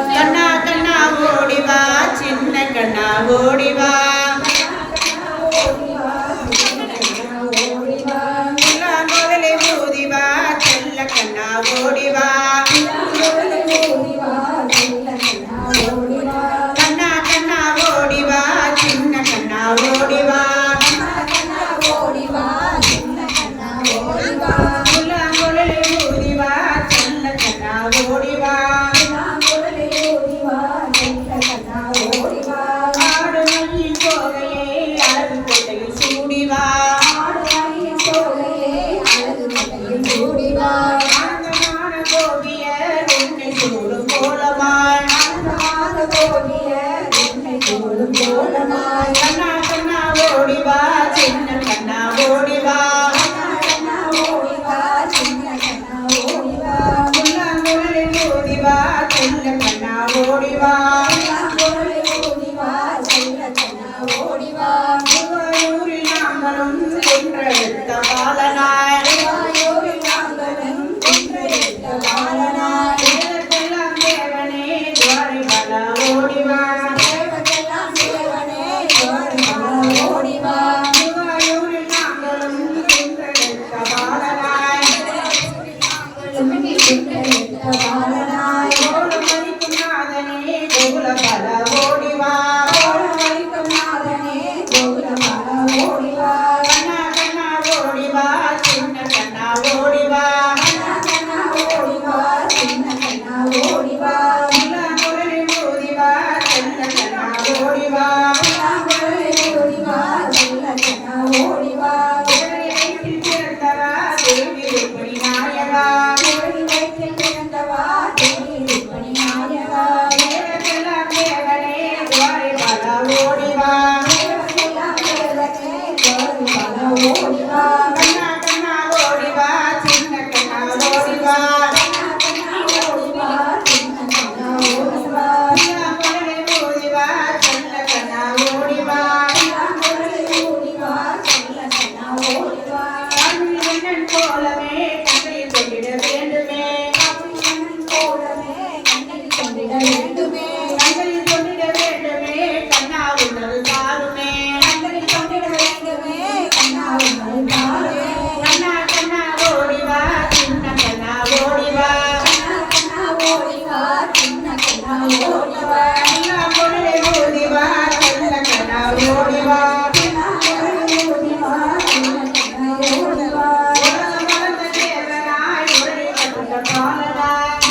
கண்ணா கண்ணா ஓடிவா சின்ன கண்ணா ஓடிவா முதலே ஊதிவா செல்ல கண்ணா ஓடிவா கண்ணா கண்ணா ஓடிவா சின்ன கண்ணா ஓடிவா முதலே ஊதிவா செல்ல கண்ணா ஓடிவா ஆடு மயில் கோகையே அழகு கோட்டையில் சூடிவா ஆனந்தமான கோபியர் உன்னை சூடும் கோலமாய் கண்ணா கண்ணா ஓடிவா சின்ன கண்ணா ஓடிவா முதலே ஊதிவா செல்ல கண்ணா ஓடிவா திருவாயூரில் நாங்களும் கொன்றெடுத்த பாலனாய் தேவர்க்கெல்லாம் தேவனே துவாரிபல ஓடிவா திருவாயூரில் நாங்களும் கொன்றெடுத்த பாலனாய் கோலமரிக்கும் நாதனே கோகுலபல ஓடிவா கண்ணா கண்ணா ஓடிவா சின்ன கண்ணா ஓடிவா முதலே ஊதிவா செல்ல கண்ணா ஓடிவா வயிற்றில் பிறந்தவா தேவி ருக்மிணி நாயகா தேவர்க்கெல்லாம் தேவனே துவாரிபல ஓடிவா கண்ணா கண்ணா ஓடிவா சின்ன கண்ணா ஓடிவா முதலே ஊதிவா செல்ல கண்ணா ஓடிவா அருள்மன்னன் போலவே கண்ணில் கொண்டிட வேண்டுமே கண்ணில் கொண்டிட வேண்டுமே கண்ணா உன்னது தாருமே கண்ணா கண்ணா ஓடிவா சின்ன கண்ணா ஓடிவா முதலே ஊதிவா செல்ல கண்ணா ஓடிவா உலகம் மறந்த தேவனாய் உடலை கட்டுண்ட பாலனாய்